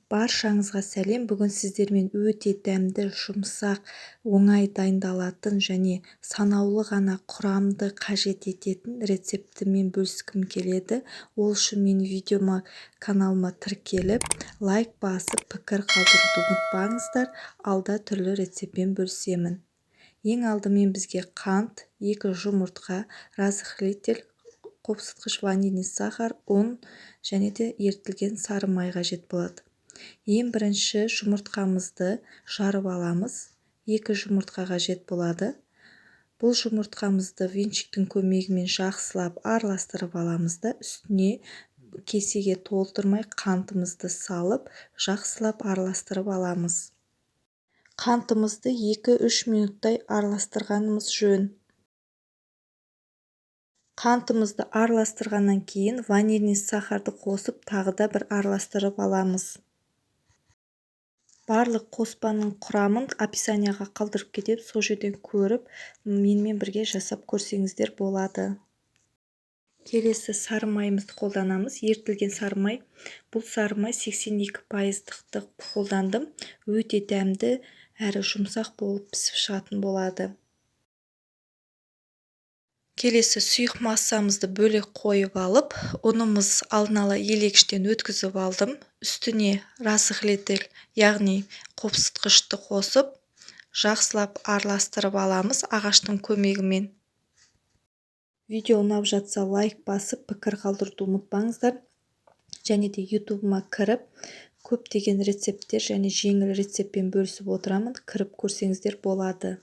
Баршаңызға сәлем. Бүгін сіздермен өте дәмді, жұмсақ, оңай дайындалатын және санаулы ғана құрамды қажет ететін рецептімен бөліскім келеді. Ол үшін менің видеома, каналыма тіркеліп, лайк басып, пікір қалдыруды ұмытпаңыздар. Алда түрлі рецептпен бөлісемін. Ең алдымен бізге қант, 2 жұмыртқа, разрыхлитель, қопсытқыш ванильный сахар, ұн және де ерітілген сары май қажет болады. Ең бірінші жұмыртқамызды жарып аламыз. 2 жұмыртқа қажет болады. Бұл жұмыртқамызды венчиктің көмегімен жақсылап араластырып аламыз да үстіне кесеге толтырмай қантымызды салып жақсылап араластырып аламыз. Қантымызды 2-3 минуттай араластырғанымыз жөн. Қантымызды араластырғаннан кейін ванильный сахарды қосып тағы да бір араластырып аламыз. Барлық қоспаның құрамын описанияға қалдырып кетіп, сол жерден көріп, менімен бірге жасап көрсеңіздер болады. Келесі сары майымызды қолданамыз. Ерітілген сары май. Бұл сары май 82%-ті қолдандым. Өте дәмді әрі жұмсақ болып пісіп шығатын болады. Келесі сұйық массамызды бөлек қойып алып, ұнымыз алдын ала елегіштен өткізіп алдым. Үстіне разрыхлитель, яғни қопсытқышты қосып, жақсылап араластырып аламыз ағаштың көмегімен. Видео ұнап жатса лайк басып, пікір қалдыруды ұмытпаңыздар. Және де ютубыма кіріп, көптеген рецепттер және жеңіл рецептпен бөлісіп отырамын. Кіріп көрсеңіздер болады.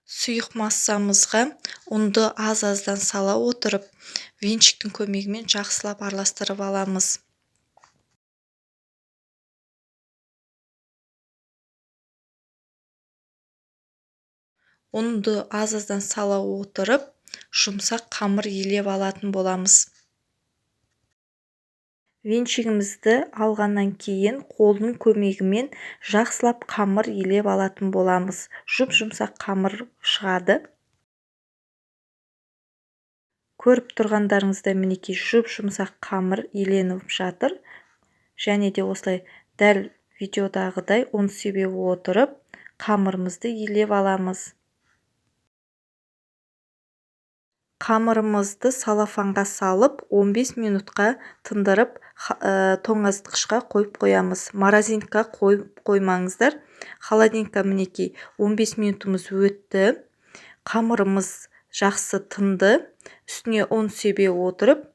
Сұйық массамызға ұнды аз-аздан сала отырып, венчиктің көмегімен жақсылап араластырып аламыз. Ұнды аз-аздан сала отырып, жұмсақ қамыр елеп алатын боламыз. Венчигімізді алғаннан кейін қолдың көмегімен жақсылап қамыр елеп алатын боламыз. Жұмсақ қамыр шығады. Көріп тұрғандарыңызда мінекей жұмсақ қамыр еленіп жатыр. Және де осылай дәл видеодағыдай ұн себе отырып, қамырымызды елеп аламыз. Қамырымызды салафанға салып, 15 минутқа тындырып, тоңазытқышқа қойып қоямыз. Морозилкаға қойып қоймаңыздар. Холодильникқа мінекей 15 минутымыз өтті. Қамырымыз жақсы тынды. Үстіне ұн себе отырып,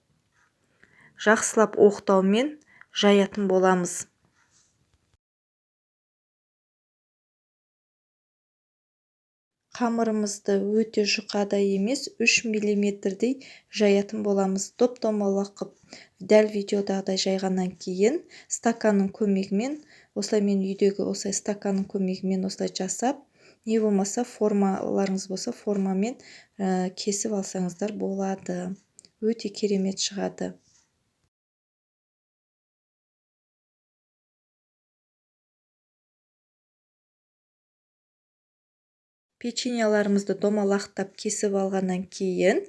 жақсылап оқтаумен жаятын боламыз. Қамырымызды өте жұқада емес, 3 мм-дей жаятын боламыз. Топ-томалақ қып, дәл видеодағыдай жайғаннан кейін стаканның көмегімен, осылай мен үйдегі осылай стаканның көмегімен осылай жасап, не болмаса формаларыңыз болса, формамен кесіп алсаңыздар болады. Өте керемет шығады. Печеньяларымызды домалақтап кесіп алғаннан кейін,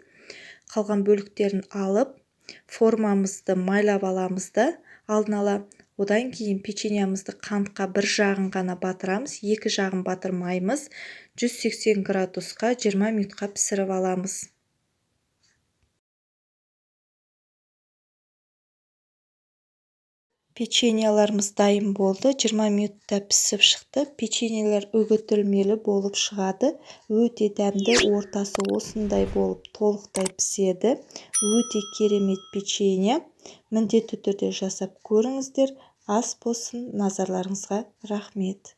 қалған бөліктерін алып, формамызды майлап аламыз да, алдын ала. Одан кейін печеньямызды қантқа бір жағын ғана батырамыз, екі жағын батырмаймыз. 180 градусқа 20 минутқа пісіріп аламыз. Печеньяларымыз дайын болды. 20 минутта пісіп шықты. Печеньялар үгітілмелі болып шығады. Өте дәмді, ортасы осындай болып толықтай піседі. Өте керемет печенье. Міндетті түрде жасап көріңіздер. Ас болсын, назарларыңызға рахмет.